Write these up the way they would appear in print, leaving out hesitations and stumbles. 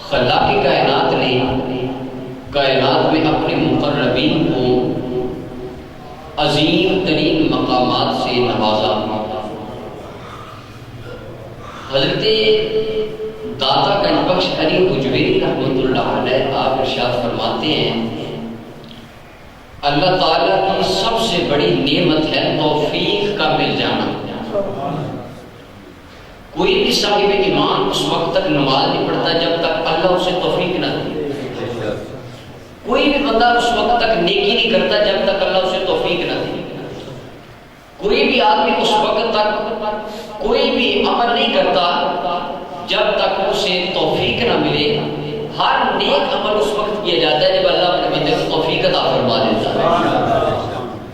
خلاق کائنات نے کائنات میں اپنے مقربین کو عظیم ترین مقامات سے نوازا۔ حضرت داتا گنج بخش علی حجویری رحمۃ اللہ علیہ آپ ارشاد فرماتے ہیں اللہ تعالیٰ کی سب سے بڑی نعمت ہے توفیق کا مل جانا۔ کوئی بھی صاحب ایمان اس وقت تک نماز نہیں پڑھتا جب تک اللہ اسے توفیق نہ دے۔ کوئی بھی بندہ اس وقت تک نیکی نہیں کرتا جب تک اللہ اسے توفیق نہ دے۔ کوئی بھی آدمی اس وقت تک کوئی بھی عمل نہیں کرتا جب تک اسے توفیق نہ ملے۔ ہر نیک عمل اس وقت کیا جاتا ہے جب اللہ اپنے بندے کو توفیق عطا فرما دیتا ہے۔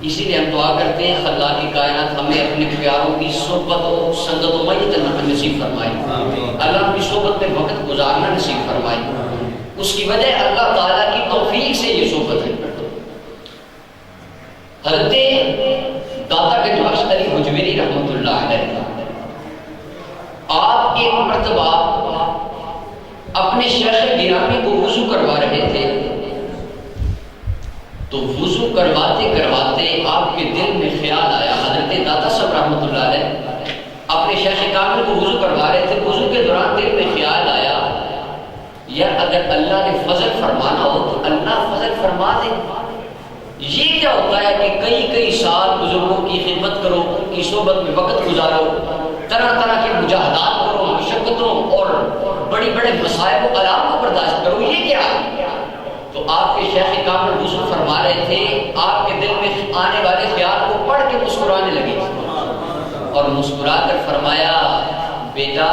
اسی لیے ہم دعا کرتے ہیں خلاق کائنات ہمیں اپنے پیاروں کی صحبت و سنگت و میت نصیب فرمائے۔ اللہ اپنی صحبت میں وقت گزارنا نصیب فرمائے۔ اس کی وجہ اللہ تعالیٰ کی توفیق سے یہ صحبت ہے۔ حضرت داتا گنج بخش علی حجویری رحمۃ اللہ علیہ آپ ایک مرتبہ اپنے شیخ گرامی کو وضو کروا رہے تھے، تو وضو کرواتے کرواتے آپ کے دل میں خیال آیا۔ حضرت داتا صاحب رحمۃ اللہ علیہ اپنے شیخ کامل کو وضو کروا رہے تھے، وضو کے دوران دل میں خیال آیا یار اگر اللہ نے فضل فرمانا ہو تو اللہ فضل فرما دے۔ یہ کیا ہوتا ہے کہ کئی سال بزرگوں کی خدمت کرو، ان کی صحبت میں وقت گزارو، طرح طرح کے مجاہدات کرو، مشقتوں اور بڑی بڑے مصائب و آلام کو برداشت کرو، یہ کیا ہے؟ تو آپ کے شیخ کامل وضو فرما رہے تھے، آپ کے دل میں آنے والے خیال کو پڑھ کے مسکرانے لگے اور مسکرا کر فرمایا بیٹا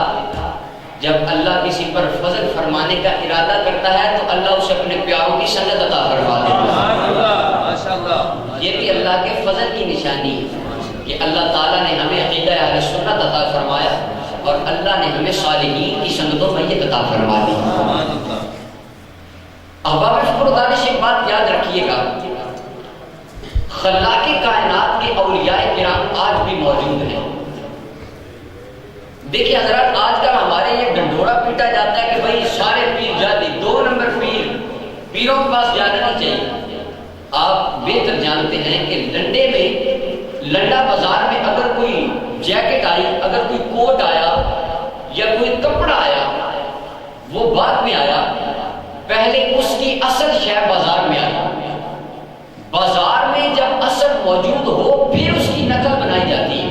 جب اللہ کسی پر فضل فرمانے کا ارادہ کرتا ہے تو اللہ اسے اپنے پیاروں کی سنت عطا فرما دیتا ہے۔ یہ بھی اللہ کے فضل کی نشانی ہے کہ اللہ تعالیٰ نے ہمیں عقیدہ اہل سنت عطا فرمایا اور اللہ نے ہمیں صالحین کی سنت و میت عطا فرما دی۔ احباب شکر و دانش ایک بات یاد رکھیے گا، خلاق کائنات کے اولیاء کرام آج بھی موجود ہیں۔ دیکھیے حضرات آج کل ہمارے یہ ڈنڈورا پیٹا جاتا ہے کہ بھائی سارے پیر جاتی، 2 نمبر پیروں کے پاس جانا نہیں چاہیے۔ آپ بہتر جانتے ہیں کہ لنڈے میں لنڈا بازار میں اگر کوئی جیکٹ آئی، اگر کوئی کوٹ آیا یا کوئی کپڑا آیا وہ بعد میں آیا، پہلے اس کی اصل شے بازار میں آئی۔ بازار میں جب اصل موجود ہو پھر اس کی نقل بنائی جاتی ہے۔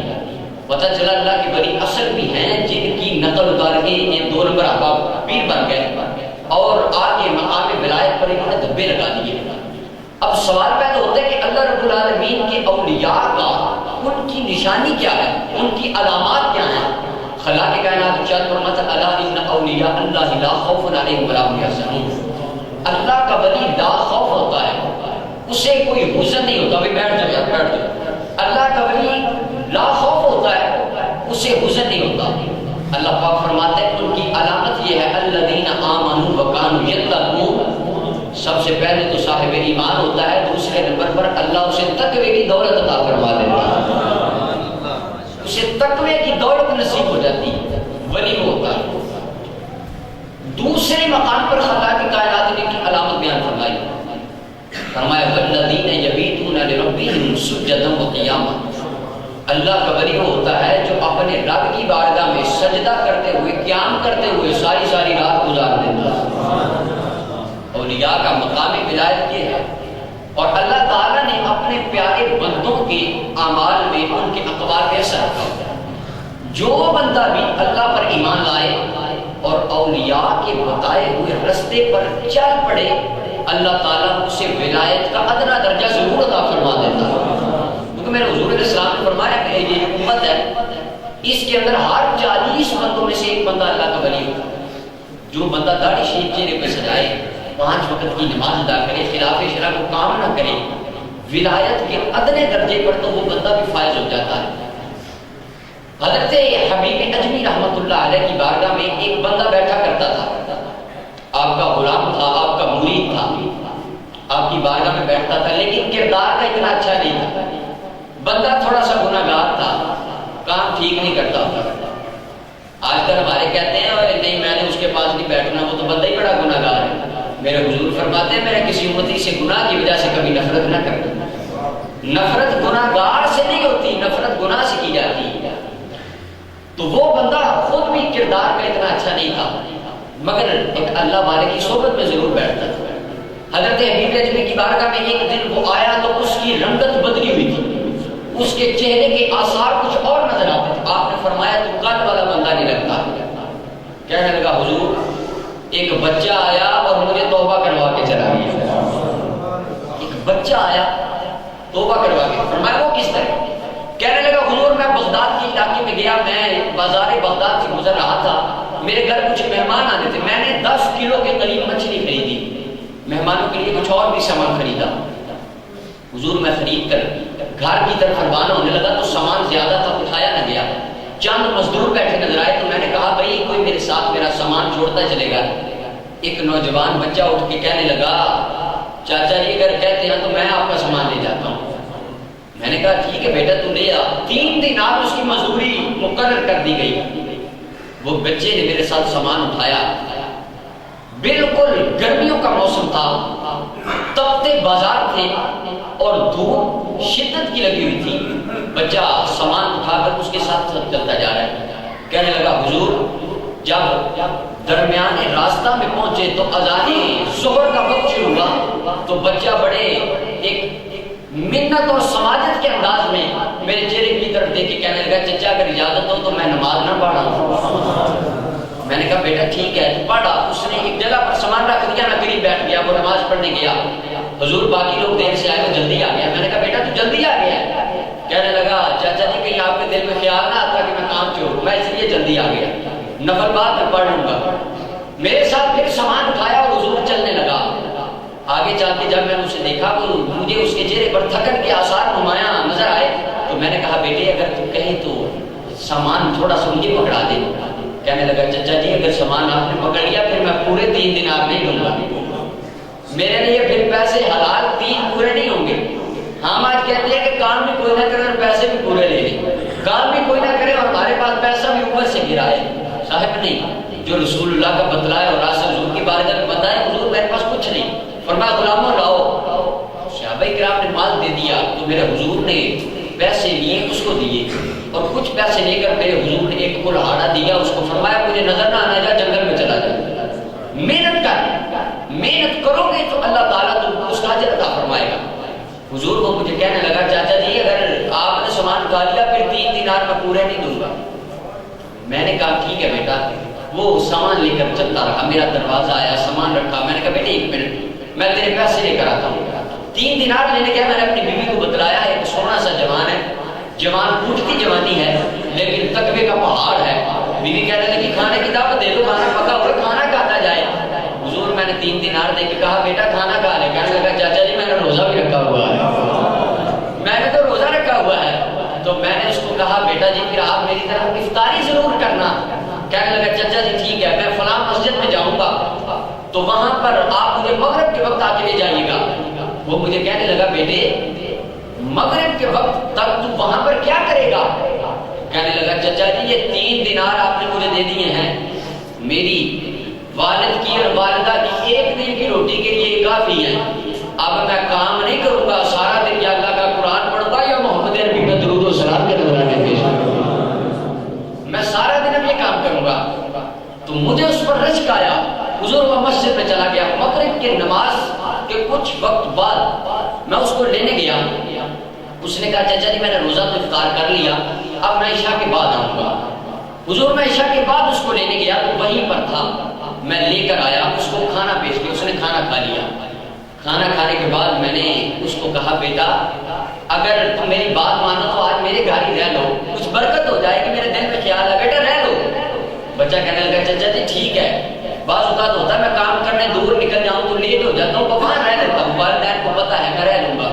پتہ چلا اللہ کی بڑی اصل بھی ہیں جن کی نقل اتار کے یہ 2 نمبر احباب پیر بن گئے اور آگے مقام ولایت پر انہوں نے دھبے لگا دیے۔ اب سوال پیدا ہوتا ہے کہ اللہ رب العالمین کے اولیاء کا ان کی نشانی کیا ہے، ان کی علامات کیا ہیں؟ خلاق کائنات ارشاد فرماتا ہے الا ان اولیاء اللہ لا خوف علیہم ولا هم یحزنون۔ اللہ کا ولی لا خوف ہوتا ہے، اسے کوئی حزن نہیں ہوتا، بھی بیٹھ جاؤ۔ اللہ کا ولی لا خوف ہوتا ہے، اسے حزن نہیں ہوتا۔ اللہ پاک فرماتے ہیں ان کی علامت یہ ہے الذین آمنوا وکانوا یتقون۔ سب سے پہلے تو صاحب ایمان ہوتا ہے، دوسرے نمبر پر اللہ اسے تقوی کی دولت عطا فرما دیتا ہے، اسے تقوی کی دولت نصیب ہو جاتی ہے، ولی ہوتا ہے۔ دوسرے مقام پر خلاق کائنات نے کی علامت بیان فرمائی، فرمایا والذین یبیتون لربہم سجدا وقیاما۔ اللہ کا ولی ہوتا ہے جو اپنے رب کی بارگاہ میں سجدہ کرتے ہوئے قیام کرتے ہوئے ساری رات گزار دیتا ہے۔ اولیاء کا مقام ولایت یہ ہے، اور اللہ تعالیٰ نے اپنے پیارے بندوں کے اعمال میں ان کے اقوال میں اثر رکھا ہے۔ جو بندہ بھی اللہ پر ایمان لائے اور اولیاء کے بتائے ہوئے رستے پر چل پڑے، اللہ تعالیٰ اسے ولایت کا ادنا درجہ ضرور عطا فرما دیتا ہے۔ کیونکہ میرے حضور علیہ السلام نے فرمایا کہ یہ امت ہے، اس کے اندر ہر 40 بندوں میں سے ایک بندہ اللہ کا ولی ہوگا۔ جو بندہ داڑھی شریف چہرے پہ سجائے، 5 وقت کی نماز ادا کرے، خلاف شرع کو کام نہ کرے، ولایت کے ادنے درجے پر تو وہ بندہ بھی فائز ہو جاتا ہے۔ حضرت حبیب اجمی رحمۃ اللہ علیہ کی بارگاہ میں ایک بندہ بیٹھا کرتا تھا، آپ کا غلام تھا، آپ کا مرید تھا، آپ کی بارگاہ میں بیٹھتا تھا، لیکن کردار کا اتنا اچھا نہیں تھا، بندہ تھوڑا سا گناہگار تھا، کام ٹھیک نہیں کرتا تھا۔ آج کل ہمارے کہتے ہیں نہیں میں نے اس کے پاس نہیں بیٹھنا، وہ تو بندہ ہی بڑا گناہ گار ہے۔ میرے حضور فرماتے ہیں میرے کسی امتی سے گناہ کی وجہ سے کبھی نفرت نہ کرنا۔ نفرت گناہ گار سے نہیں ہوتی، نفرت گناہ سے کی جاتی ہے۔ تو وہ بندہ خود بھی کردار میں اتنا اچھا نہیں تھا، مگر ایک اللہ والے کی صحبت میں ضرور بیٹھتا تھا۔ حضرت حبیب اجمی کی بارگاہ میں ایک دن وہ آیا تو اس کی رنگت بدلی ہوئی تھی، اس کے چہرے کے آثار کچھ اور نظر آتے تھے۔ آپ نے فرمایا تو کل والا بندہ نہیں لگتا۔ کہنے لگا حضور ایک بچہ آیا اور مجھے توبہ کروا کے چلا گیا۔ ایک بچہ آیا توبہ کروا کے، فرمایا وہ کس طرح؟ کہنے لگا حضور میں بغداد کے علاقے میں گیا، میں بازار بغداد سے گزر رہا تھا، میرے گھر کچھ مہمان آنے تھے، میں نے 10 کلو کے قریب مچھلی خریدی، مہمانوں کے لیے کچھ اور بھی سامان خریدا۔ حضور میں خرید کر گھر کی طرف روانہ ہونے لگا تو سامان زیادہ تھا، اٹھایا نہ گیا۔ چند مزدور بیٹھے نظر آئے تو میں نے کہا بھائی کوئی میرے ساتھ میرا سامان چھوڑتا چلے گا۔ ایک نوجوان بچہ اٹھ کے کہنے لگا چاچا جی اگر کہتے ہیں تو میں آپ کا سامان لے جاتا ہوں۔ میں نے کہا ٹھیک ہے بیٹا تو لے آ۔ 3 دینار اس کی مزدوری مقرر کر دی گئی۔ وہ بچے نے میرے ساتھ سامان اٹھایا، بالکل گرمیوں کا موسم تھا، تپتے بازار تھے اور دھوپ شدت کی لگی ہوئی تھی۔ بچہ سامان اٹھا کر اس کے ساتھ چلتا جا رہا ہے۔ کہنے لگا حضور جب درمیان راستہ میں پہنچے تو اذان ظہر کا وقت شروع ہوا تو بچہ بڑے ایک منت اور سماجت کے انداز میں میرے چہرے کی طرف دیکھ کے کہنے لگا چچا اگر اجازت ہو تو میں نماز نہ پڑھا۔ میں نے کہا بیٹا ٹھیک ہے تو پڑھا۔ اس نے ایک جگہ پر سامان رکھ دیا، نہ قریب بیٹھ گیا، وہ نماز پڑھنے گیا۔ حضور باقی لوگ دیر سے آئے وہ جلدی آ گیا۔ میں نے کہا بیٹا تو جلدی آ گیا ہے؟ کہنے لگا چاچا جی کہیں آپ کے دل میں خیال نہ آتا کہ میں کام چھوڑوں، میں اس لیے جلدی آ گیا، نفل بعد میں پڑھ لوں گا۔ میرے ساتھ پھر سامان اٹھایا اور حضور چلنے لگا۔ آگے چل کے جب میں نے اسے دیکھا وہ مجھے اس کے چہرے پر تھکن کے آثار نمایاں نظر آئے تو میں نے کہا بیٹے اگر تو کہیں تو سامان تھوڑا سا مجھے پکڑا دے۔ کہنے لگا چچا جی اگر سامان آپ نے پکڑ لیا پھر میں پورے 3 دینار نہیں لوں گا، میرے لیے پھر پیسے حلال 3 پورے نہیں ہوں گے۔ ہم آج کہتے ہیں کہ کام بھی کوئی نہ کرے اور پیسے بھی پورے لے لیں، کام بھی کوئی نہ کرے اور ہمارے پاس پیسہ بھی اوپر سے گرائے۔ صاحب نہیں، جو رسول اللہ کا بتلائے اور راستے حضور کی بارگاہ میں بتائے حضور میرے پاس کچھ نہیں، فرمایا غلاموں لاؤ۔ صحابہ کرام نے مال دے دیا تو میرے حضور نے پیسے لیے اس کو دیے اور کچھ پیسے لے کر میرے حضور نے ایک کلہاڑا دیا، اس کو فرمایا مجھے نظر نہ آنا جا جنگل میں چلا جا، محنت کر، محنت کرو گے تو اللہ تعالیٰ تم کو اس کا اجر عطا فرمائے گا۔ حضور کو مجھے کہنے لگا چاچا جی اگر آپ نے سامان کھا لیا پھر 3 دینار میں پورے نہیں دوں گا۔ میں نے کہا ٹھیک ہے بیٹا۔ وہ سامان لے کر چلتا رہا، میرا دروازہ آیا، سامان رکھا، میں نے کہا بیٹے 1 منٹ میں تیرے پیسے لے کر آتا ہوں۔ 3 دینار لینے گیا، میں نے اپنی بیوی کو بتلایا ایک سونا سا جوان ہے، جوان پھوٹتی جوانی ہے لیکن تقوی کا پہاڑ ہے۔ بیوی کہنے لگی کھانے کی دعوت دے دو، کھانا پکا ہوا کھانا کھاتا جائے۔ حضور میں نے 3 دینار دے کے کہا بیٹا کھانا کھا لے۔ کہنے لگا چاچا جی میں نے روزہ بھی رکھا ہوا ہے، میں نے تو روزہ رکھا ہوا ہے۔ تو میں نے اس کو کہا بیٹا جی پھر آپ میری طرف افطاری ضرور کرنا۔ کہنے لگا چچا جی ٹھیک ہے میں فلاں مسجد میں جاؤں گا تو وہاں پر آپ مجھے مغرب کے وقت آ کے لے جائیے گا۔ وہ مجھے کہنے لگا بیٹے مغرب کے وقت تک تو وہاں پر کیا کرے گا؟ کہنے لگا چچا جی یہ 3 دینار آپ نے مجھے دے دیے ہیں، میری والد کی اور والدہ کی 1 دن کی روٹی کے لیے کافی ہے۔ اب میں کام نہیں کروں گا، سارا دن یا اللہ کا قرآن پڑھوں گا یا محمد عربی کا درود و سلام کے دوران پیش کروں گا، میں سارا دن اب یہ کام کروں گا۔ تو مجھے اس پر رشک آیا، حضور وہ مسجد میں چلا گیا۔ مغرب کی نماز کے کچھ وقت بعد میں اس کو لینے گیا، اس نے کہا چچا جی میں نے روزہ تو افطار کر لیا، اب میں عشاء کے بعد آؤں گا۔ حضور میں عشاء کے بعد اس کو لینے گیا تو وہیں پر تھا، میں لے کر آیا، اس کو کھانا پیش کیا، اس نے کھانا کھا لیا۔ کھانا کھانے کے بعد میں نے اس کو کہا بیٹا اگر تم میری بات مانو تو آج میرے گھر ہی رہ لو، کچھ برکت ہو جائے کہ میرے دل میں خیال ہے، بیٹا رہ لو۔ بچہ کہنے لگا چچا جی ٹھیک ہے، بعض اوقات ہوتا ہے میں کام کرنے دور نکل جاؤں تو لیٹ ہو جاتا ہوں، وہاں رہ لیتا ہوں، والدین کو پتا ہے میں رہ لوں گا۔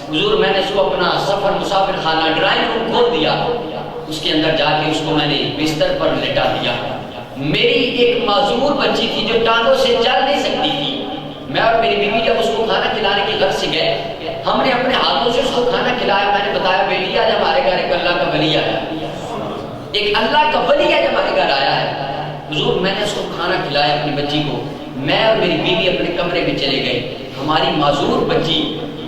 حضور میں نے اس کو اپنا سفر مسافر خانہ ڈرائنگ روم کھول دیا، اس کے اندر جا کے اس کو میں نے بستر پر لٹا دیا۔ میری ایک معذور بچی تھی جو ٹانگوں سے چل نہیں سکتی تھی، میں اور میری بیوی جب اس کو کھانا کھلانے کی غرض سے گئے، ہم نے اپنے ہاتھوں سے اس کو کھانا کھلایا۔ میں نے بتایا بیٹی آج ہمارے گھر ایک اللہ کا ولی آیا، ایک اللہ کا ولی ہے جو ہمارے گھر آیا ہے۔ حضور میں نے اس کو کھانا کھلایا اپنی بچی کو، میں اور میری بیوی اپنے کمرے میں چلے گئے، ہماری معذور بچی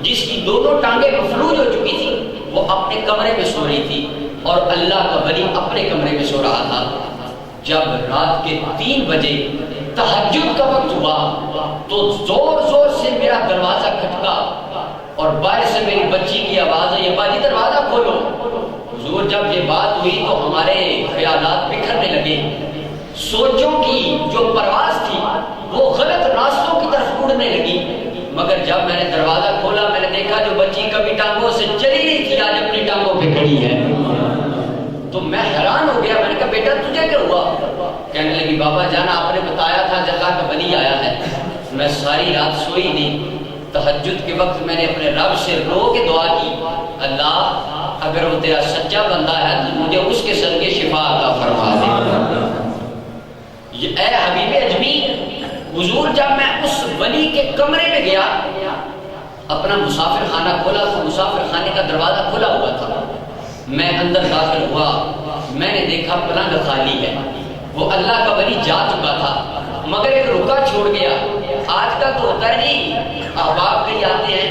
جس کی دونوں ٹانگیں مفلوج ہو چکی تھی وہ اپنے کمرے میں سو رہی تھی اور اللہ کا ولی اپنے کمرے میں سو رہا تھا۔ جب رات کے 3 بجے تہجد کا وقت ہوا تو زور زور سے میرا دروازہ کھٹکا اور باہر سے میری بچی کی آواز ہے، یہ باجی دروازہ کھولو۔ حضور جب یہ بات ہوئی تو ہمارے خیالات بکھرنے لگے، سوچوں کی جو پرواز تھی وہ غلط راستوں کی طرف اڑنے لگی، مگر جب میں نے دروازہ کھولا میں نے دیکھا جو بچی کبھی ٹانگوں سے چلی نہیں تھی آج اپنی ٹانگوں پہ کھڑی ہے۔ تو میں حیران ہو گیا، میں نے کہا بیٹا تجھے کیا ہوا؟ کہنے لگی بابا جانا آپ نے بتایا تھا کہ اللہ کا ولی آیا ہے، میں ساری رات سوئی نہیں، تہجد کے وقت میں نے اپنے رب سے رو کے دعا کی، اللہ اگر وہ تیرا سچا بندہ ہے تو مجھے اس کے صدقے شفا عطا فرما دے۔ اے حبیب اجمی، حضور جب میں اس ولی کے کمرے میں گیا، اپنا مسافر خانہ کھولا تو مسافر خانے کا دروازہ کھلا ہوا تھا، میں اندر داخل ہوا، میں نے دیکھا پلنگ خالی ہے، وہ اللہ کا ولی جا چکا تھا مگر ایک رکا چھوڑ گیا۔ آج کل تو ہوتا ہے جی، احباب کئی آتے ہیں،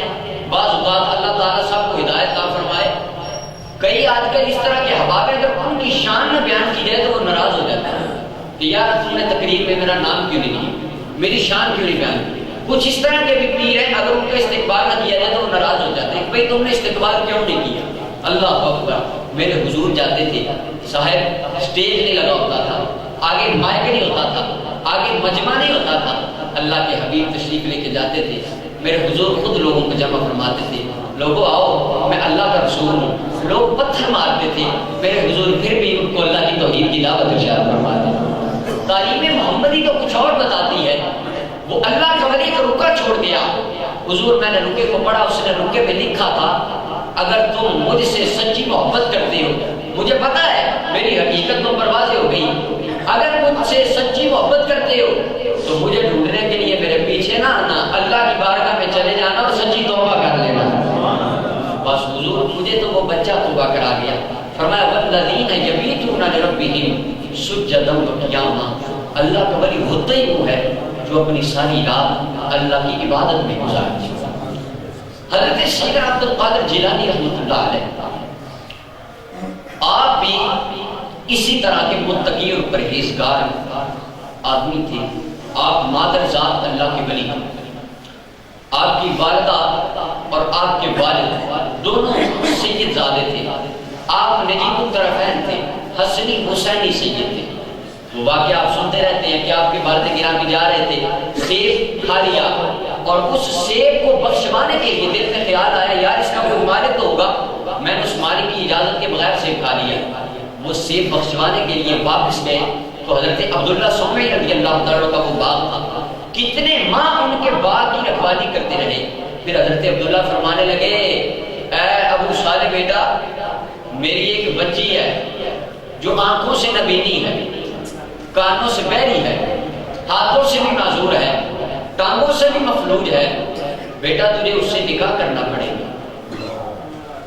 بعض اوقات اللہ تعالیٰ سب کو ہدایت عطا فرمائے، کئی آج کل اس طرح کے احباب ہیں جب ان کی شان نہ بیان کی جائے تو وہ ناراض ہو جاتا ہے کہ یار تم نے تقریر میں میرا نام کیوں نہیں لیا، میری شان کیوں نہیں بیان کی۔ کچھ اس طرح کے بھی پیر ہیں، اگر ان کا استقبال نہ کیا جائے تو وہ ناراض ہو جاتے ہیں کہ بھائی تم نے استقبال کیوں نہیں کیا۔ اللہ اکبر، میرے حضور جاتے تھے، صاحب سٹیج نہیں لگا ہوتا تھا، آگے مائک نہیں ہوتا تھا، آگے مجمع نہیں ہوتا تھا، اللہ کے حبیب تشریف لے کے جاتے تھے، میرے حضور خود لوگوں کو جمع فرماتے تھے، لوگوں آؤ میں اللہ کا رسول ہوں، لوگ پتھر مارتے تھے، میرے حضور پھر بھی ان کو اللہ کی توحید کی دعوت ارشاد فرماتے۔ تعلیم محمدی تو کچھ اور بتاتی ہے، وہ اللہ کا ولی کا رکا چھوڑ دیا، حضور میں نے رکے کو پڑھا، اس نے رکے میں لکھا تھا اگر تم مجھ سے سچی محبت کرتے ہو، مجھے پتا ہے میری حقیقت تو پرواز ہو گئی، اگر مجھ سے سچی محبت کرتے ہو تو مجھے ڈھونڈنے کے لیے میرے پیچھے نہ آنا، اللہ کی بارگاہ میں چلے جانا اور سچی توبہ کر لینا۔ بس حضور مجھے تو وہ بچہ توبہ کرا گیا، فرمایا والذین یبیتون لربہم سجدا وقیاما، اللہ کا ولی ہوتا ہی وہ ہے جو اپنی ساری رات اللہ کی عبادت میں گزارتی۔ حضرت سیدنا عبد القادر جیلانی رحمۃ اللہ علیہ، آپ بھی اسی طرح کے متقی اور پرہیزگار آدمی تھے، آپ مادر ذات اللہ کے ولی تھے، آپ کی والدہ اور آپ کے والد دونوں سید زادے تھے، آپ نجیب الطرفین تھے، حسنی حسینی سید تھے۔ وہ واقعہ آپ سنتے رہتے ہیں کہ آپ کے والد گرامی جا رہے تھے، سیب کھا لیا اور اس سیب کو بخشوانے کے لیے دل میں خیال آیا یار اس کا کوئی مالک تو ہوگا، میں نے اس مالک کی اجازت کے بغیر سیب کھا لیا۔ وہ سیب بخشوانے کے لیے واپس گئے تو حضرت عبداللہ سومی رضی اللہ تعالیٰ کا وہ باغ تھا، کتنے ماہ ان کے باغ کی رکھوالی کرتے رہے۔ پھر حضرت عبداللہ فرمانے لگے اے ابو صالح بیٹا، میری ایک بچی ہے جو آنکھوں سے نبینی ہے، کانوں سے بہری ہے، ہاتھوں سے بھی معذور ہے، ٹانگوں سے بھی مفلوج ہے، بیٹا تجھے اس سے نکاح کرنا پڑے گا۔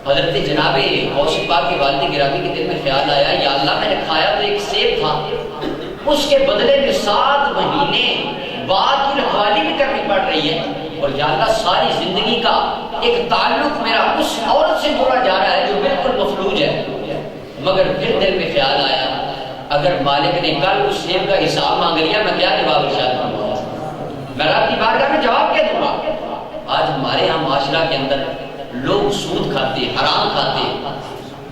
حضرت جناب غوث پاک کے والد گرامی کے دل میں خیال آیا یا اللہ میں نے کھایا تو ایک سیب تھا، اس کے بدلے میں 7 مہینے بعد کی رکھوالی بھی کرنی پڑ رہی ہے، اور یا اللہ ساری زندگی کا ایک تعلق میرا اس عورت سے جوڑا جا رہا ہے جو بالکل مفلوج ہے۔ مگر پھر دل میں خیال آیا اگر مالک نے کل اس سیب کا حساب مانگ لیا میں کیا جواب ارشاد کروں گا، میں رب کی بارگاہ میں جواب کیا دوں گا۔ آج ہمارے یہاں معاشرہ کے اندر لوگ سود کھاتے، حرام کھاتے،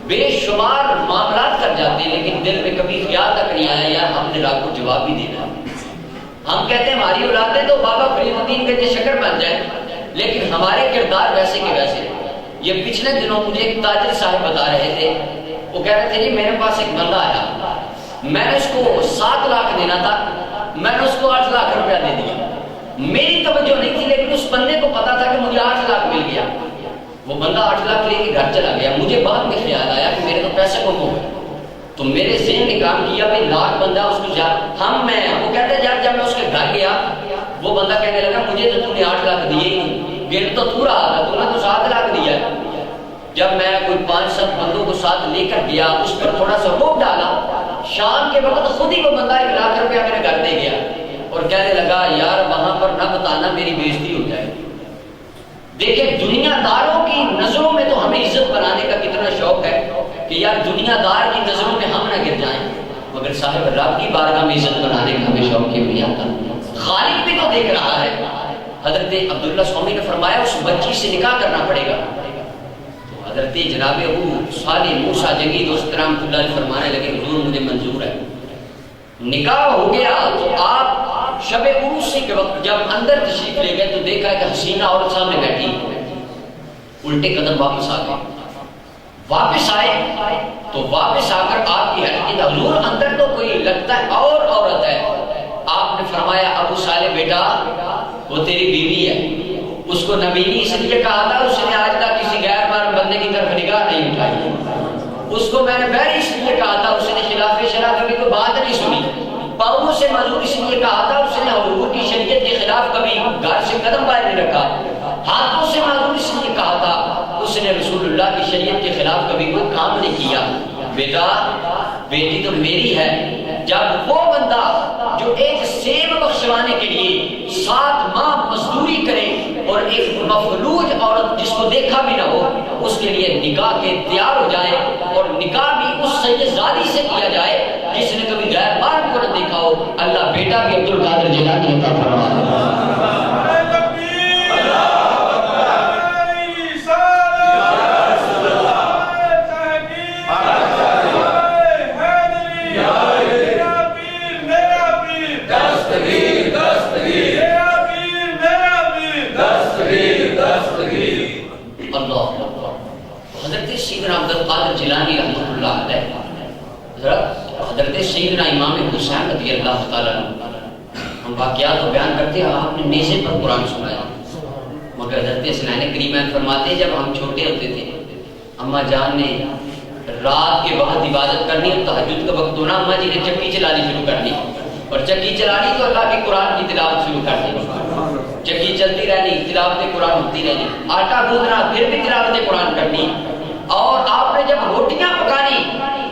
بے شمار معاملات کر جاتے ہیں، لیکن دل میں کبھی خیال تک نہیں آیا یار ہم نے رب کو جواب بھی دینا ہے۔ ہم کہتے ہیں ہماری اولادیں تو بابا فرید الدین کے شکر بن جائیں، لیکن ہمارے کردار ویسے کے ویسے۔ یہ پچھلے دنوں مجھے ایک تاجر صاحب بتا رہے تھے، وہ کہہ رہے تھے جی میرے پاس ایک بندہ آیا، میں نے اس کو 7 لاکھ دینا تھا، میں نے اس کو 8 لاکھ روپیہ دے دیا۔ میری توجہ نہیں تھی لیکن اس بندے کو پتا تھا کہ مجھے 8 لاکھ مل گیا۔ وہ بندہ 8 لاکھ لے کے گھر چلا گیا، مجھے بعد میں خیال آیا کہ میرے تو پیسے کم ہو گئے، تو میرے ذہن نے کام کیا بھائی لاکھ بندہ اس کو وہ کہتے ہیں یار جب میں اس کے گھر گیا وہ بندہ کہنے لگا مجھے تو نے 8 لاکھ دیے ہی نہیں، گن تو تو رہا تھا، تو نے تو 7 لاکھ دیا ہے۔ جب میں کوئی 5-7 بندوں کو ساتھ لے کر گیا، اس پر تھوڑا سا روک ڈالا، شام کے وقت خود ہی وہ بندہ 1 لاکھ روپیہ میرے گھر دے گیا اور کہنے لگا یار وہاں پر نہ بتانا میری بےزتی ہو جائے. دیکھیں دنیا داروں کی نظروں میں تو ہمیں عزت بنانے کا کتنا شوق ہے کہ یار دنیا دار کی نظروں میں ہم نہ گر جائیں، مگر صاحب رب کی بارگاہ میں عزت بنانے کا ہمیں شوق کیوں نہیں آتا؟ خالق بھی تو دیکھ رہا ہے. حضرت عبداللہ سومی نے فرمایا اس بچی سے نکاح کرنا پڑے گا. تو حضرت جناب ابو صالح موسیٰ جنگی دوست رحمۃ اللہ علیہ فرمانے لگے حضور مجھے منظور ہے. نکاح ہو گیا تو آپ شب عروس کے وقت جب اندر تشریف لے گئے تو دیکھا کہ حسینہ عورت سامنے بیٹھی، الٹے قدم واپس آ گئے. واپس آئے تو واپس آ کر آپ کی حیرت حضور اندر تو کوئی لگتا ہے اور عورت ہے. آپ نے فرمایا ابو صالح بیٹا وہ تیری بیوی ہے، اس کو نبینی اس لیے کہا تھا اس نے آج تک کسی غیر محرم بندے کی طرف نگاہ نہیں اٹھائی. اس کو میں نے بہر اس لیے کہا تھا اس نے خلاف شرع کبھی کوئی بات نہیں سنی. پاؤں سے معذور اس لیے کہا تھا اس نے حضور کی شریعت کے خلاف کبھی گھر سے قدم باہر نہیں رکھا. ہاتھوں سے معذور اس لیے کہا تھا اس نے رسول اللہ کی شریعت کے خلاف کبھی کوئی کام نہیں کیا. بیٹا بیٹی تو میری ہے. جب وہ بندہ جو ایک سیب بخشوانے کے لیے 7 ماہ مزدوری کرے اور ایک مفلوج عورت جس کو دیکھا بھی نہ ہو اس کے لیے نکاح کے تیار ہو جائے اور نکاح بھی اس سید زادی سے کیا جائے جس نے کبھی غیر محرم کو نہ دیکھا ہو، اللہ بیٹا بھی عبد القادر جیلانی عطا فرمائے. حضرت سیدنا عبد القادر جیلانی رحمۃ اللہ علیہ، حضرت سیدنا امام حسین رضی اللہ تعالیٰ ہم واقعات کو بیان کرتے ہیں. آپ نے نیزے پر قرآن سنایا، مگر حضرت حسین کریمین فرماتے جب ہم چھوٹے ہوتے تھے اماں جان نے رات کے وقت عبادت کرنی اور تہجد کا وقت ہونا، اماں جی نے چکی چلانی شروع کر دی اور چکی چلانی تو اللہ کے قرآن کی تلاوت شروع کر دی. چکی چلتی رہنی، تلاوت قرآن ہوتی رہنی، آٹا گوندنا پھر بھی تلاوت قرآن کرنی، اور آپ نے جب روٹیاں پکانی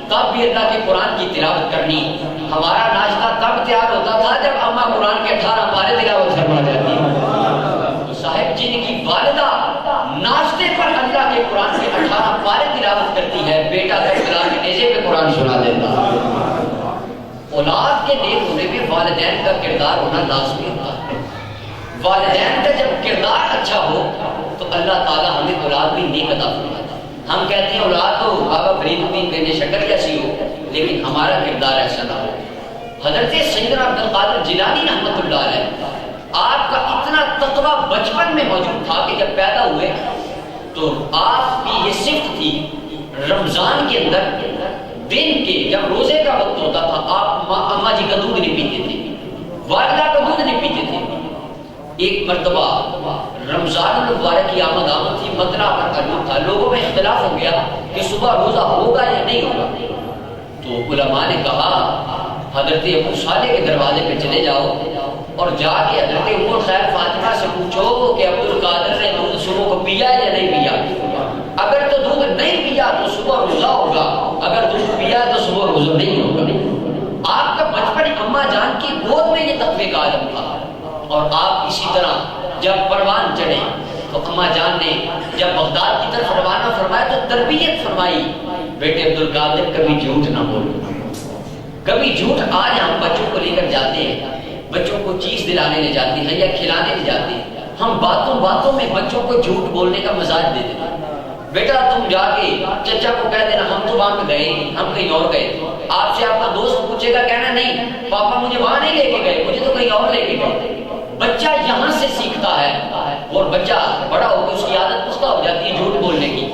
تب بھی اللہ کے قرآن کی تلاوت کرنی. ہمارا ناشتہ تب تیار ہوتا تھا جب اماں قرآن کے 18 پارے تلاوت فرما جاتی. تو صاحب جن کی والدہ ناشتے پر اللہ کے قرآن کے 18 پارے تلاوت کرتی ہے، بیٹا کا قرآن کے نیزے پہ قرآن سنا دیتا. اولاد کے نیک ہونے میں والدین کا کردار ہونا لازمی ہوتا ہے. والدین کا جب کردار اچھا ہو تو اللہ تعالیٰ ہمیں اولاد بھی نیک عطا فرماتا. ہم کہتے ہیں اولاد تو بابا فرید الدین کے شکل جیسی ہو لیکن ہمارا کردار ایسا نہ ہو. حضرت سیدنا عبد القادر جیلانی رحمۃ اللہ علیہ آپ کا اتنا تقویٰ بچپن میں موجود تھا کہ جب پیدا ہوئے تو آپ کی یہ صفت تھی رمضان کے اندر دن کے جب روزے کا وقت ہوتا تھا آپ اماں جی کا دودھ نہیں پیتے تھے، والدہ کا دودھ نہیں پیتے تھے. ایک مرتبہ رمضان المبارک کی آمد تھی، مطلع پر قریب تھا، لوگوں میں اختلاف ہو گیا کہ صبح روزہ ہوگا یا نہیں ہوگا. تو علماء نے کہا حضرت ابو صالح کے دروازے پہ چلے جاؤ اور جا کے حضرت ام خیر فاطمہ سے پوچھو کہ عبد القادر نے دودھ صبح کو پیا یا نہیں پیا. اگر تو دودھ نہیں پیا تو صبح روزہ ہوگا، اگر دودھ پیا تو صبح روزہ نہیں ہوگا. آپ کا بچپن اماں جان کی گود میں یہ تقوی کا عالم تھا. اور آپ اسی طرح جب پروان چڑھے تو اماں جان نے جب بغداد کی طرف روانہ فرمایا تو تربیت فرمائی، بیٹے عبد القادر کبھی جھوٹ نہ بولو، کبھی جھوٹ. آج ہم بچوں کو لے کر جاتے ہیں، بچوں کو چیز دلانے لے جاتے ہیں یا کھلانے لے جاتے ہیں، ہم باتوں میں بچوں کو جھوٹ بولنے کا مزاج دے دیتے ہیں. بیٹا تم جا کے چچا کو کہہ دینا ہم تو وہاں پہ گئے، ہم کہیں اور گئے. آپ سے آپ کا دوست پوچھے گا کہنا نہیں پاپا مجھے وہاں نہیں لے کے گئے، مجھے تو کہیں اور لے کے گئے. بچہ یہاں سے سیکھتا ہے اور بچہ بڑا ہو کے اس کی عادت پختہ ہو جاتی ہے جھوٹ بولنے کی.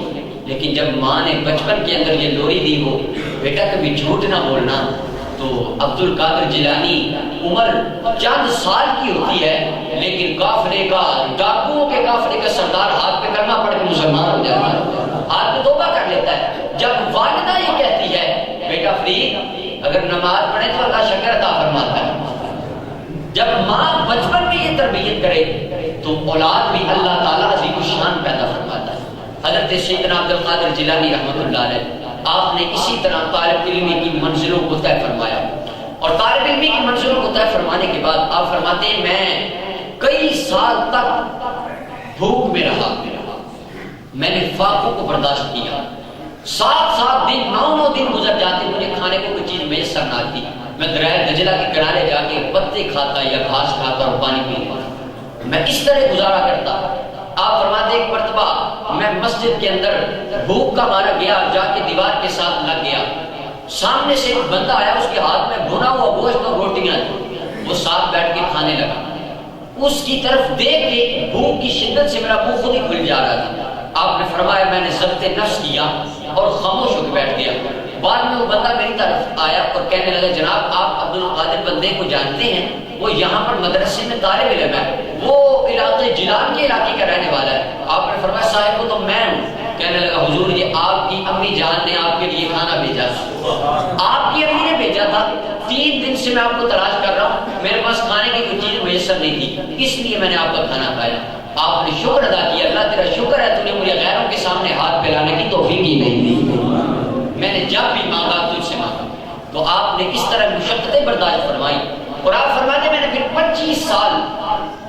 لیکن جب ماں نے بچپن کے اندر یہ لوری دی ہو بیٹا کبھی جھوٹ نہ بولنا، تو عبد القادر جیلانی عمر چند سال کی ہوتی ہے لیکن قافلے کا ڈاکوؤں کے قافلے کا سردار ہاتھ پہ کرنا پڑ کے مسلمان ہو جاتا ہے، ہاتھ پہ توبہ کر لیتا ہے. جب والدہ یہ کہتی ہے بیٹا فرید اگر نماز پڑھے تو اللہ شکر عطا فرماتا ہے. جب ماں بچپن میں یہ تربیت کرے تو اولاد بھی اللہ تعالیٰ عظیم الشان پیدا فرماتا ہے. حضرت سیدنا عبد القادر جیلانی رحمۃ اللہ علیہ آپ نے اسی طرح طالب علمی کی منزلوں کو طے فرمایا، اور طالب علمی کی منزلوں کو طے فرمانے کے بعد آپ فرماتے ہیں میں کئی سال تک بھوک میں رہا، میں نے فاقوں کو برداشت کیا، 7 دن 9 دن گزر جاتے، مجھے کھانے کو کوئی چیز میسر نہ آتی، میں دریائے دجلہ کے کنارے جا کے پتے کھاتا یا گھاس کھاتا اور پانی پیتا، میں اس طرح گزارا کرتا۔ آپ فرماتے ایک مرتبہ میں مسجد کے اندر بھوک کا مارا گیا، جا کے دیوار کے ساتھ لگ گیا، سامنے سے ایک بندہ آیا، اس کے ہاتھ میں بھنا ہوا گوشت اور روٹیاں تھیں، وہ ساتھ بیٹھ کے کھانے لگا، اس کی طرف دیکھ کے بھوک کی شدت سے میرا منہ خود ہی کھل جا رہا تھا۔ آپ نے فرمایا میں نے ضبط نفس کیا اور خاموش ہو کے بیٹھ گیا۔ بعد میں وہ بندہ میری طرف آیا اور کہنے لگا جناب آپ عبد القادر بندے کو جانتے ہیں؟ وہ یہاں پر مدرسے میں طالب علم ہے، وہ علاقے جیلان کے علاقے کا رہنے والا ہے۔ آپ نے فرمایا صاحب وہ تو میں ہوں۔ کہنے لگا حضور یہ آپ کی امی جان نے آپ کے لیے کھانا بھیجا تھا، آپ کی امی نے بھیجا تھا، 3 دن سے میں آپ کو تلاش کر رہا ہوں، میرے پاس کھانے کی کوئی چیز میسر نہیں تھی، اس لیے میں نے آپ کا کھانا کھایا۔ آپ نے شکر ادا کیا، اللہ تیرا شکر ہے تو نے مجھے غیروں کے سامنے ہاتھ پھیلانے کی توفیق ہی نہیں دی، میں نے جب بھی مانگا تجھ سے مانگا۔ تو آپ نے اس طرح مشقتیں برداشت فرمائی، اور آپ فرماتے میں نے پھر 25 سال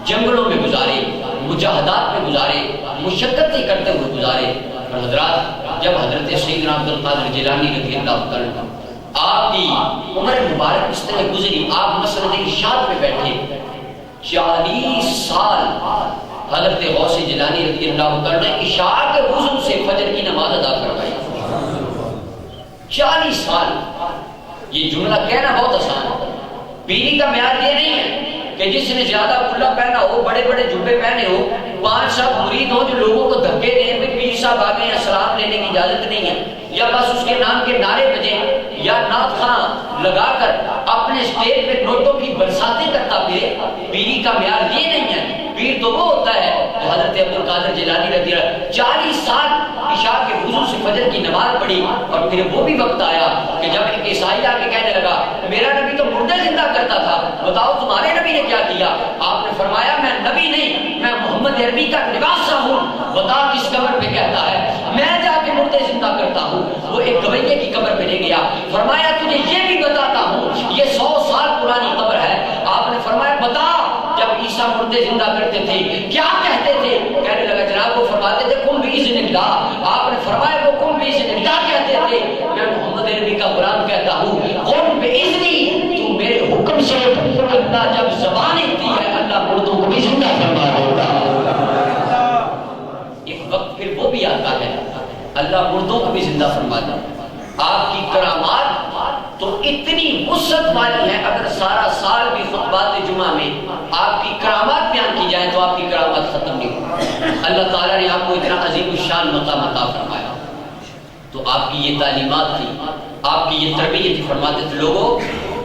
جنگلوں میں گزارے، مجاہدات میں گزارے، مشقتیں کرتے ہوئے گزارے۔ اور حضرات جب حضرت سیدنا عبد القادر جیلانی رضی اللہ عنہ آپ کی عمر مبارک اس طرح گزری، آپ مسند ارشاد میں بیٹھے، 40 سال حضرت غوث جیلانی رضی اللہ عنہ نے عشاء کے وضو سے فجر کی نماز ادا کروائی۔ 40 سال، یہ جملہ کہنا بہت آسان ہے، پیری کا معیار یہ نہیں ہے کہ جس نے زیادہ کھلا پہنا ہو، بڑے بڑے جبے پہنے ہو، 5 صاحب مرید ہو جو لوگوں کو دھکے دیں کہ پیر صاحب آگے ہیں سلام لینے کی اجازت نہیں ہے، یا بس اس کے نام کے نعرے بجے، یا نعت خواں لگا کر اپنے اسٹیج پہ نوٹوں کی برساتیں کرتا پھرے۔ پیری کا معیار یہ نہیں ہے، پیر تو وہ ہوتا ہے جو حضرت عبد القادر جیلانی رضی اللہ 40 سال عشاء کے وضو سے فجر کی نماز پڑھی، اور پھر وہ بھی وقت آیا کہ جب ایک عیسائی آ کے کہنے لگا میرا نبی تو مردے زندہ کرتا تھا، بتاؤ تمہارے نبی نے کیا کیا؟ آپ نے فرمایا میں نبی نہیں، میں محمد عربی کا لباسا ہوں، بتا کس قبر پہ کہتا ہے میں جا کے مردے زندہ کرتا ہوں؟ وہ ایک گویے کی قبر پہ لے گیا، فرمایا تجھے یہ بھی بتاتا ہوں یہ 100 سال پرانی قبر ہے۔ آپ نے فرمایا بتا جب عیسیٰ مردے زندہ کرتے تھے کیا کہتے تھے؟ کہنے لگا جناب وہ فرماتے تھے کن باذن اللہ۔ آپ نے فرمایا وہ کن باذن اللہ کہتے تھے، میں محمد عربی کا غلام کہتا ہوں کن باذنی، تو میرے حکم سے اللہ جب زبان دی ہے اللہ مردوں کو بھی زندہ فرما دیتا۔ ایک وقت پھر وہ بھی آتا ہے اللہ مردوں کو بھی زندہ فرما دیتا۔ آپ کی کرامات تو اتنی وسعت والی ہے، اگر سارا سال بھی خطبات جمعہ میں آپ کی کرامات بیان کی جائے تو آپ کی کرامات ختم نہیں ہوگی۔ اللہ تعالیٰ نے آپ کو اتنا عظیم الشان مقام عطا فرمایا، تو آپ کی یہ تعلیمات تھی، آپ کی یہ تربیت تھی۔ فرماتے تھے لوگوں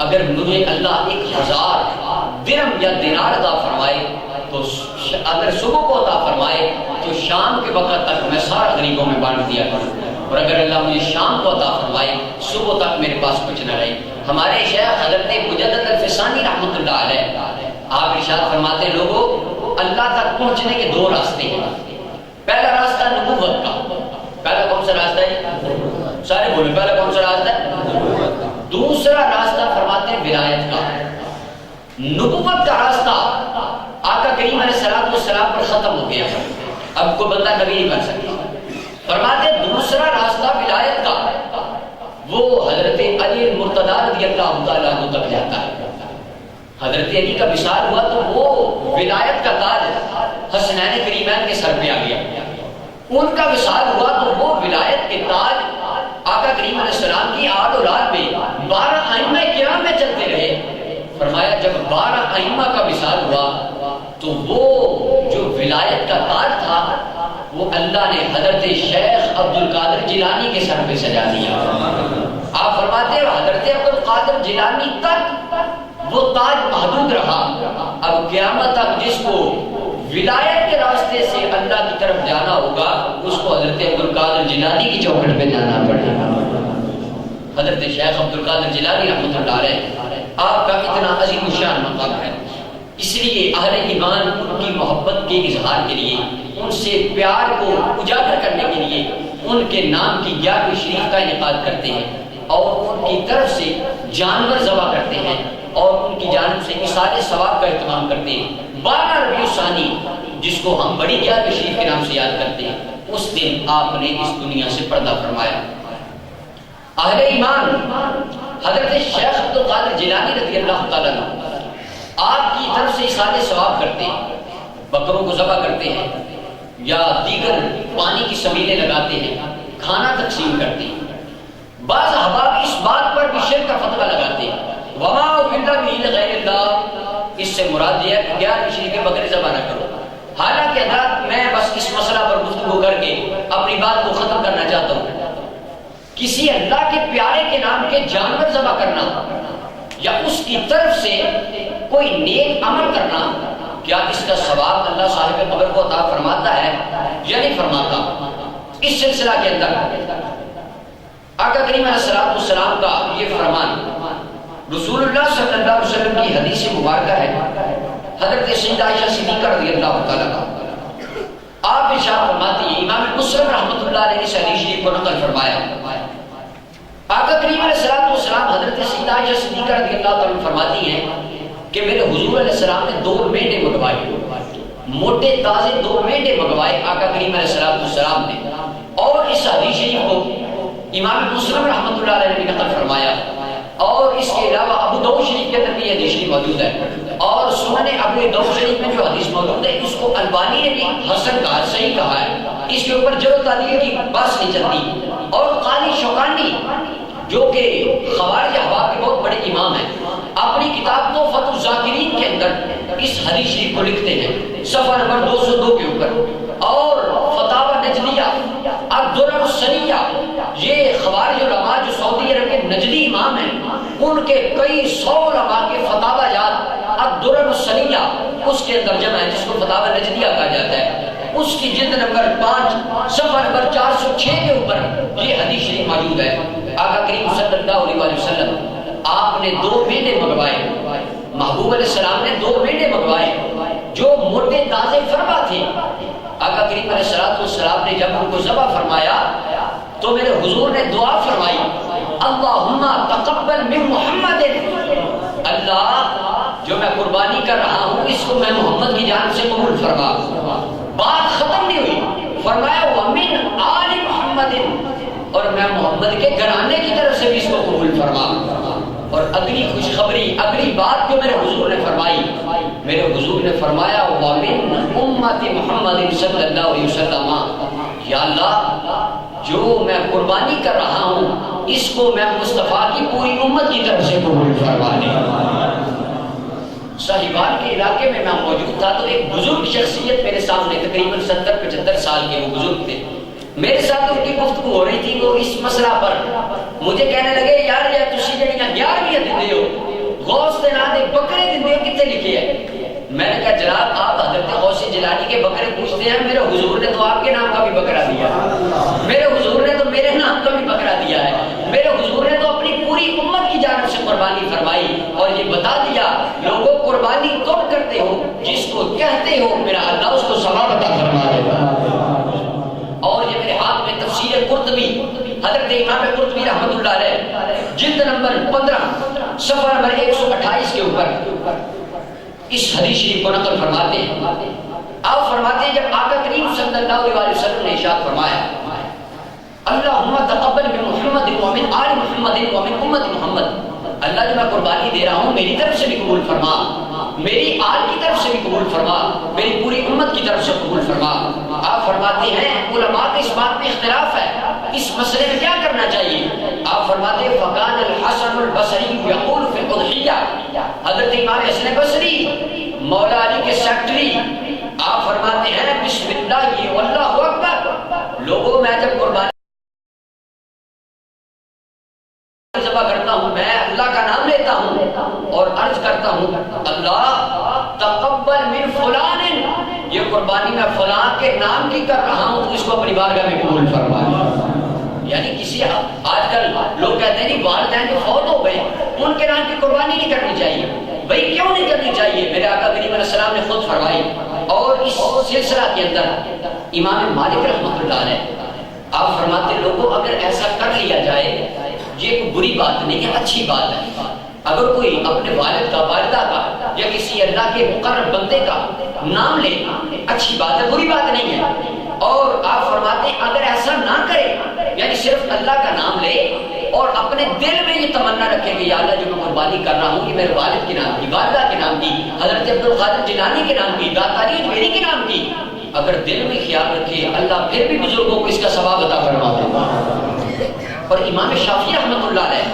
اگر مجھے اللہ 1000 درہم یا دینار عطا فرمائے تو اگر صبح کو عطا فرمائے تو شام کے وقت تک میں سارا غریبوں میں بانٹ دیا کروں، اور اگر اللہ مجھے شام کو عطا فرمائے صبح تک میرے پاس کچھ نہ رہے۔ ہمارے شیخ حضرت مجدد الفسانی رحمۃ اللہ علیہ آپ ارشاد فرماتے لوگوں اللہ تک پہنچنے کے 2 راستے ہیں۔ پہلا راستہ نبوت کا، پہلا کون سا راستہ ہے؟ سارے بولے پہلا کون سا راستہ ہے؟ دوسرا راستہ فرماتے ہیں ولایت کا۔ نبوت کا راستہ آقا کریم علیہ الصلوۃ والسلام پر ختم ہو گیا، اب کوئی بندہ نبی نہیں بن سکتا۔ فرماتے دوسرا راستہ ولایت کا، وہ حضرت علی المرتضی رضی اللہ تعالیٰ عنہ تک جاتا ہے۔ حضرت علی کا وصال ہوا تو وہ ولایت کا تاج حسنین کریمین کے سر پہ آ گیا، ان کا وصال ہوا تو وہ ولایت کے تاج آقا کریم علیہ السلام کی آل اولاد میں 12 ائمہ کرام میں چلتے رہے۔ فرمایا جب 12 ائمہ کا وصال ہوا تو وہ جو ولایت کا تاج تھا وہ اللہ نے حضرت شیخ عبد القادر جیلانی کے سر پہ سجا دیا۔ آپ فرماتے ہیں حضرت عبد القادر جیلانی تک وہ تاج محدود رہا، اب قیامت تک جس کو ولایت کے راستے سے اللہ کی طرف جانا ہوگا اس کو حضرت عبد القادر جیلانی کی چوکھٹ پہ جانا پڑے گا۔ حضرت شیخ عبد القادر جیلانی رحمۃ اللہ علیہ آپ کا اتنا عظیم الشان مقام ہے، اس لیے اہل ایمان ان کی محبت کے اظہار کے لیے، ان سے پیار کو اجاگر کرنے کے لیے، ان کے نام کی 11ویں شریف کا انعقاد کرتے ہیں اور ان کی طرف سے جانور ذبح کرتے ہیں اور ان کی جانب سے اصالہ ثواب کا اہتمام کرتے ہیں۔ 12 ربیع الثانی جس کو ہم بڑی 11ویں شریف کے نام سے یاد کرتے ہیں، اس دن آپ نے اس دنیا سے پردہ فرمایا۔ اہل ایمان حضرت شیخ عبد القادر جیلانی رضی اللہ تعالیٰ عنہ آپ کی طرف سے اصالہ ثواب کرتے ہیں، بکروں کو ذبح کرتے ہیں یا دیگر پانی کی سبیلیں لگاتے ہیں، کھانا تقسیم کرتے ہیں۔ بعض احباب اس بات پر بھی شرک کا فتویٰ لگاتے ہیں، وما أهل به لغیر اللہ، اس سے مراد یہ ہے کہ 11ویں شریف کے بکرے ذبح نہ کرو۔ حالانکہ حضرات میں بس اس مسئلہ پر گفتگو کر کے اپنی بات کو ختم کرنا چاہتا ہوں۔ کسی اللہ کے پیارے کے نام کے جانور ذبح کرنا یا اس کی طرف سے کوئی نیک عمل کرنا، کیا اس کا ثواب اللہ صاحب قبر کو عطا فرماتا ہے یا نہیں فرماتا؟ اس سلسلہ کے اندر آقا کریم علیہ السلام کا یہ فرمان رسول اللہ صلی اللہ علیہ وسلم کی حدیث مبارکہ ہے، حضرت سیدہ عائشہ صدیقہ رضی اللہ تعالیٰ عنہا آپ ارشاد فرماتی ہیں، امام مسلم رحمۃ اللہ علیہ نے اس حدیث شریف کو نقل فرمایا، آقا کریم علیہ السلام حضرت سیدہ عائشہ صدیقہ رضی اللہ تعالیٰ عنہ فرماتی ہیں کہ میرے حضور علیہ السلام نے 2 مینڈے منگوائے، موٹے تازے 2 مینڈے منگوائے آقا کریم علیہ السلام نے، اور اس حدیث شریف کو امام مسلم رحمۃ اللہ علیہ نے بھی نقل فرمایا، اور اس کے علاوہ ابو داؤد شریف کے اندر بھی حدیث شریف موجود ہے، اور سنن ابو داؤد شریف میں جو حدیث موجود ہے اس کو البانی نے بھی حسن کہا، صحیح کہا ہے، اس کے اوپر جرح و تعدیل کی بات نہیں چلتی۔ اور قاضی شوکانی جو کہ خوارج احباب کے بہت بڑے امام ہیں، اپنی کتاب تحفۃ الذاکرین کے اندر اس حدیث شریف کو لکھتے ہیں صفحہ نمبر 202 کے اوپر، اور فتاوی نجدیہ الدرر السنیہ، یہ خوارج علماء جو سعودی عرب کے نجدی امام ہیں ان کے کئی 100 علماء کے فتاوی جات الدرر السنیہ اس کے اندر جمع ہے، جس کو فتاوی نجدیہ کہا جاتا ہے، اس کی جلد نمبر 5 صفحہ نمبر 406 کے اوپر یہ حدیث شریف موجود ہے۔ آقا کریم صلی اللہ علیہ وسلم آپ نے 2 مینڈے منگوائے، محبوب علیہ السلام نے 2 مینڈے منگوائے جو موٹے تازے فرما تھے۔ آقا کریم علیہ السلام نے جب ان کو ذبح فرمایا تو میرے حضور نے دعا فرمائی، اللہم تقبل من محمد، اللہ جو میں قربانی کر رہا ہوں اس کو میں محمد کی جانب سے قبول فرما۔ بات ختم نہیں ہوئی، فرمایا ومن آل محمد، اور میں محمد کے گھرانے کی طرف سے بھی اس کو قبول فرما۔ اور اگلی خوشخبری، اگلی بات جو میرے حضور نے فرمائی، میرے حضور نے فرمایا ومن امت محمد صلی اللہ علیہ وسلم، یا اللہ جو میں قربانی کر رہا ہوں اس کو میں مصطفیٰ کی پوری امت کی طرف سے قبول فرما لے۔ صاحبان کے علاقے میں موجود تھا تو ایک بزرگ شخصیت میرے سامنے، تقریباً 70-75 سال کے وہ بزرگ تھے، میرے ساتھ ان کی گفتگو ہو رہی تھی، وہ اس مسئلہ پر مجھے کہنے لگے یار یہ تسی جڑیاں 11ویں دیندے ہو، غوث دے نام دے بکرے دیندے ہو، کتے لکھے ہے؟ میں نے کہا جناب آپ حضرت غوث جیلانی کے بکرے پوچھتے ہیں، میرے حضور نے تو آپ کے نام کا بھی بکرا دیا ہے، میرے حضور نے تو میرے نام کا بھی بکرا دیا ہے، میرے حضور نے تو اپنی پوری امت کی جانب سے قربانی فرمائی اور یہ بتا دیا لوگوں قربانی تم کرتے ہو جس کو کہتے ہو میرا اللہ اس کو ثواب عطا فرما دے گا۔ اور یہ میرے ہاتھ میں تفسیر قرطبی حضرت امام قرطبی رحمۃ اللہ علیہ جلد نمبر 15 صفحہ نمبر 128 کے اوپر اس حدیث شریف کو نقل فرماتے ہیں۔ آپ فرماتے ہیں جب آقا کریم صلی اللہ علیہ وسلم نے ارشاد فرمایا اللہم تقبل من محمد ومن آل محمد ومن امت محمد، اللہ جو میں قربانی دے رہا ہوں میری طرف سے بھی قبول فرما، میری آل کی طرف سے بھی قبول فرما، میری پوری امت کی طرف سے قبول فرما۔ آپ فرماتے ہیں علماء کا اس بات میں اختلاف ہے اس مسئلے میں کیا کرنا چاہیے؟ آپ فرماتے ہیں فقال الحسن البصری یقول فی الاضحیہ، حضرت امام حسن بصری مولا علی کے سیکٹری آپ فرماتے ہیں بسم اللہ واللہ اکبر، لوگوں میں جب قربانی ذبح کرتا ہوں میں اللہ کا نام لیتا ہوں اور عرض کرتا ہوں اللہ تقبل من فلان، یہ قربانی میں فلاں کے نام کی کر رہا ہوں تو اس کو اپنی بارگاہ میں قبول فرما۔ یعنی کسی آج کل لوگ کہتے ہیں نہیں والدین جو فوت ہو گئے ان کے نام کی قربانی نہیں کرنی چاہیے، بھائی کیوں نہیں کرنی چاہیے؟ میرے آقا کریم علیہ السلام نے خود فرمائی، اور اس سلسلہ کے اندر امام مالک رحمۃ اللہ علیہ آپ فرماتے لوگوں اگر ایسا کر لیا جائے یہ کوئی بری بات نہیں ہے، اچھی بات ہے۔ اگر کوئی اپنے والد کا، والدہ کا یا کسی اللہ کے مقرب بندے کا نام لے اچھی بات ہے، بری بات نہیں ہے۔ اور آپ فرماتے ہیں اگر ایسا نہ کرے، یعنی صرف اللہ کا نام لے اور اپنے دل میں یہ تمنا رکھے کہ یا اللہ جو میں قربانی کر رہا ہوں یہ میرے والد کے نام کی، والدہ کے نام کی، حضرت عبدالقادر جیلانی کے نام کی، داتا علی اجمیری کے نام کی، اگر دل میں خیال رکھے اللہ پھر بھی بزرگوں کو اس کا ثواب عطا فرما دے۔ اور امام شافعی رحمۃ اللہ علیہ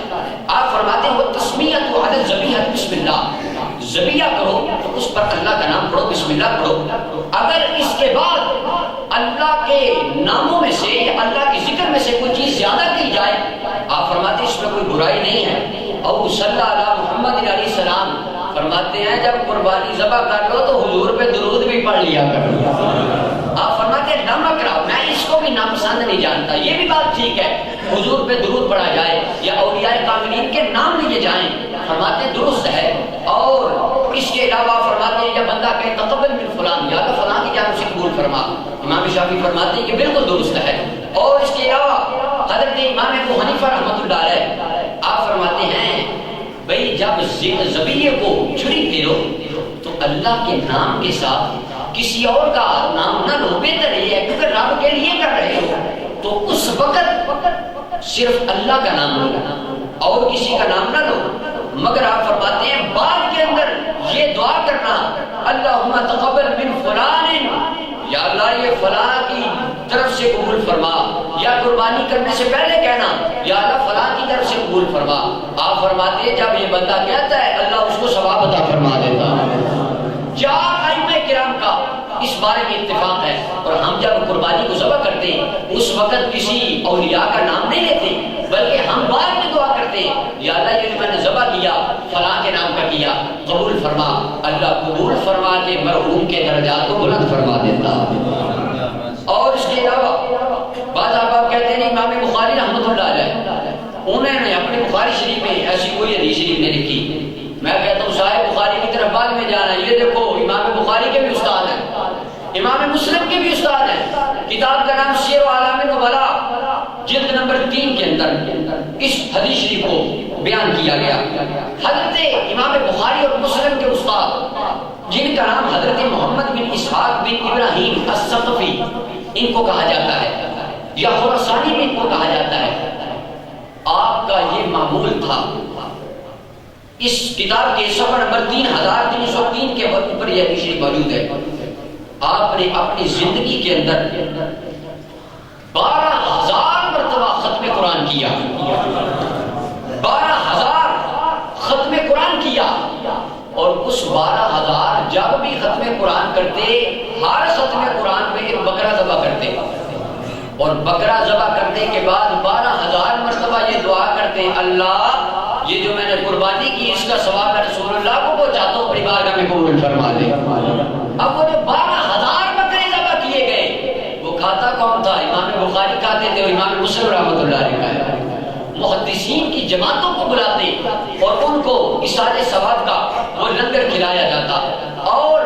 آپ فرماتے ہیں وہ تسمیۃ علی الذبیحہ بسم اللہ، ذبیحہ کرو تو اس پر اللہ کا نام پڑھو، بسم اللہ پڑھو۔ اگر اس کے بعد اللہ کے ناموں میں سے یا اللہ کے ذکر میں سے کوئی چیز زیادہ کی جائے، آپ فرماتے ہیں اس میں کوئی برائی نہیں ہے۔ اور صلی اللہ علیہ محمد علیہ السلام فرماتے ہیں جب قربانی ذبح کر لو تو حضور پہ درود بھی پڑھ لیا کرو۔ آپ فرماتے ہیں نہ کراؤ، میں اس کو بھی ناپسند نہیں جانتا، یہ بھی بات ٹھیک ہے حضور پہ درود پڑھا جائے یا اولیاء کاملین کے نام لیے جائیں، فرماتے ہیں درست ہے۔ اور اس کے علاوہ فرماتے ہیں جب بندہ کہے تقبل من فلان، یا اللہ فلاں کی جانب سے قبول فرما، امام شافعی فرماتے ہیں کہ بالکل درست ہے۔ اور اس کے علاوہ حضرت امام ابو حنیفہ رحمۃ اللہ علیہ آپ فرماتے ہیں بھئی جب ذبیحے کو چھری پھیرو تو اللہ کے نام کے ساتھ کسی اور کا نام نہ لو، بہتر یہ ہے کیونکہ رب کے لیے کر رہے ہو تو اس وقت صرف اللہ کا نام لو اور کسی کا نام نہ لو۔ مگر آپ فرماتے ہیں بعد کے اندر یہ دعا کرنا اللہم تقبل من فلان، یا اللہ یہ فلاں کی طرف سے قبول فرما، یا قربانی کرنے سے پہلے کہنا یا اللہ فلاں کی طرف سے قبول فرما۔ آپ فرماتے ہیں جب یہ بندہ کہتا ہے اللہ اس کو ثواب عطا فرما دیتا ہے۔ چار ائمہ کرام کا اس بارے میں اتفاق ہے۔ اور ہم جب قربانی کو ذبح کرتے ہیں اس وقت کسی اولیاء کا نام نہیں لیتے بلکہ ہم بعد میں دعا کرتے ہیں یا اللہ یہ میں نے ذبح کیا فلاں کے نام کا کیا، قبول فرما۔ اللہ قبول فرما کے مرحوم کے درجات کو بلند فرما دیتا۔ اور اس کے علاوہ بعض آپ کہتے ہیں امام بخاری رحمۃ اللہ علیہ انہوں نے اپنے بخاری شریف میں ایسی کوئی حدیث شریف نہیں لکھی، میں کہتا ہوں صاحب بخاری کی طرف بعد میں جانا، یہ دیکھو امام بخاری کے بھی استاد ہیں، امام مسلم کے بھی استاد ہیں، کتاب کا نام سیر و اعلام نبلا جلد نمبر 3 کے اندر اس حدیث شریف کو بیان کیا گیا۔ حضرت امام بخاری اور مسلم کے استاد جن کا نام حضرت محمد بن اسحاق بن ابراہیم الثقفی ان کو کہا جاتا ہے یا خراسانی میں ان کو کہا جاتا ہے، آپ کا یہ معمول تھا۔ اس کتاب کے صفحہ نمبر 3303 کے اوپر یہ حدیث شریف موجود ہے۔ آپ نے اپنی زندگی کے اندر 12,000 مرتبہ ختم قرآن کیا، 12,000 ختم قرآن کیا، اور اس 12,000 جب بھی ختم قرآن کرتے ہر ختم قرآن میں ایک بکرا ذبح کرتے، اور بکرا ذبح کرنے کے بعد 12,000 مرتبہ یہ دعا کرتے اللہ یہ جو میں نے قربانی کی اس کا ثواب میں رسول اللہ کو پہنچاتا ہوں، اپنی بارگاہ میں قبول فرما دے۔ اب وہ جو 12,000 بکرے ذبح کیے گئے وہ کھاتا کون تھا؟ امام بخاری کھاتے تھے اور امام مسلم رحمۃ اللہ علیہ کا محدثین کی جماعتوں کو بلاتے اور ان کو اصالہ ثواب کا وہ لنگر کھلایا جاتا۔ اور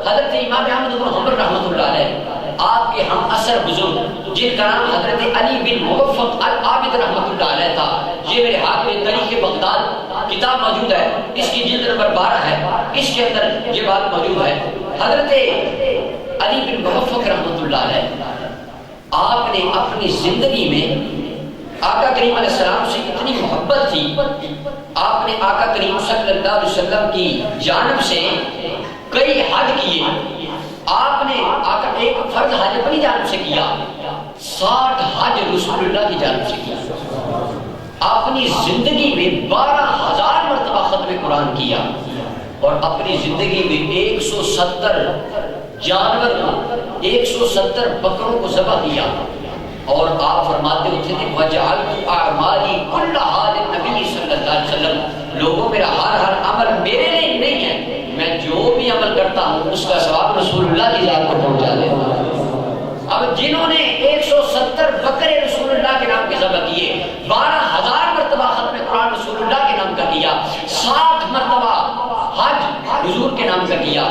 حضرت امام احمد بن حنبل رحمۃ اللہ علیہ آپ کے ہم اثر بزرگ جن کا نام حضرت علی بن موفق العابد رحمۃ اللہ علیہ تھا، یہ میرے ہاتھ میں تاریخ بغداد کتاب موجود ہے، اس کی جلد نمبر 12 ہے، اس کے اندر یہ بات موجود ہے۔ حضرت علی بن موفق رحمۃ اللہ علیہ آپ نے اپنی زندگی میں آقا کریم علیہ السلام سے اتنی محبت تھی، آپ نے آقا کریم صلی اللہ علیہ وسلم کی جانب سے کئی حج کیے۔ آپ نے آقا ایک فرض حج اپنی جانب سے کیا، 60 حج رسول اللہ کی جانب سے کیا۔ اپنی زندگی میں 12,000 مرتبہ ختم قرآن کیا، اور اپنی زندگی میں 170 جانور کو 170 بکروں کو ذبح کیا۔ اور آپ فرماتے ہوتے تھے وَجَعَلْتُ أَعْمَالِي كُلَّهَا لِلنَّبِيِّ صلی اللہ علیہ وسلم، لوگوں میرا ہر عمل میرے لیے نہیں ہے، میں جو بھی عمل کرتا ہوں اس کا ثواب رسول اللہ کی ذات کو پہنچا دیتا ہوں۔ اب جنہوں نے 170 بکرے رسول اللہ کے نام کے ذبح کیے، 12,000 مرتبہ ختم قرآن رسول اللہ کے نام کا کیا، 60 مرتبہ حج حضور کے نام کا کیا؟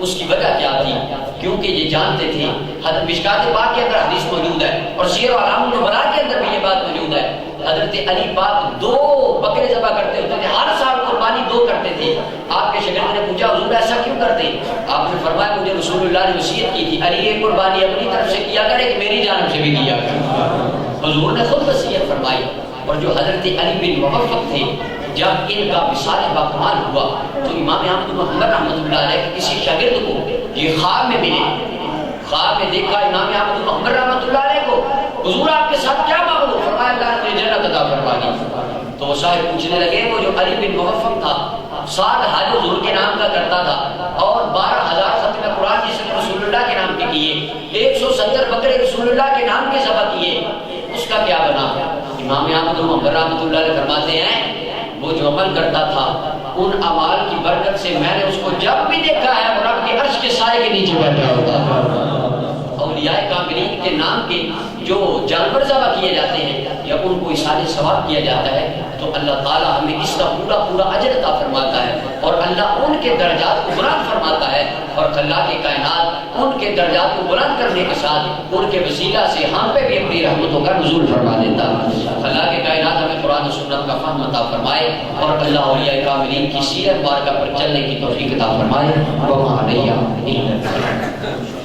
اس کی وجہ کیا تھی؟ کیونکہ یہ جانتے تھے، حضرت مشکات پاک کے اندر حدیث موجود ہے اور سیر و اعلام النبلاء کے اندر بھی یہ بات موجود ہے، حضرت علی پاک 2 بکرے ذبح کرتے ہوتے تھے، ہر سال قربانی 2 کرتے تھے۔ آپ کے شاگرد نے پوچھا حضور ایسا کیوں کرتے؟ آپ نے فرمایا مجھے رسول اللہ نے وصیت کی تھی علی یہ قربانی اپنی طرف سے کیا کرے کہ میری جانب سے بھی کیا کرے۔ حضور نے خود وصیت فرمائی۔ اور جو حضرت علی بن موفق تھے، جب ان کا وصال باکمال ہوا تو امام احمد بن حنبل رحمۃ اللہ علیہ کے کسی شاگرد کو یہ خواب میں ملے، خواب میں دیکھا امام احمد بن حنبل رحمۃ اللہ علیہ کو، حضور آپ کے ساتھ کیا معاملہ؟ فرمایا اللہ نے مجھے جنت عطا فرما دی۔ تو وہ صاحب پوچھنے لگے وہ جو علی بن موفق تھا 7 حج حضور کے نام کا کرتا تھا اور 12,000 ختم قرآن جس نے رسول اللہ کے نام کے کیے، 170 بکرے رسول اللہ کے نام کے ذبح کیے، اس کا کیا بنا؟ امام احمد بن حنبل رحمۃ اللہ علیہ فرماتے ہیں وہ جو عمل کرتا تھا ان اعمال کی برکت سے میں نے اس کو جب بھی دیکھا ہے وہ رب کے عرش کے سائے کے نیچے بیٹھا ہوتا ہے۔ اولیاء کاملین کے نام کے جو جانور ذبح کیے جاتے ہیں یا ان کو اصحاب ثواب کیا جاتا ہے تو اللہ تعالیٰ ہمیں اس کا پورا اجر عطا فرماتا ہے اور اللہ ان کے درجات کو بلند فرماتا ہے، اور اللہ کی کائنات ان کے درجات کو بلند کرنے کے ساتھ ان کے وسیلہ سے ہم پہ بھی اپنی رحمتوں کا نزول فرما دیتا ہے۔ اللہ کی کائنات ہمیں قرآن و سنت کا فہم عطا فرمائے اور اللہ اولیاء کاملین کی سیرت مبارکہ پر چلنے کی توفیق عطا فرمائے۔ وما علیہ الا البلاغ۔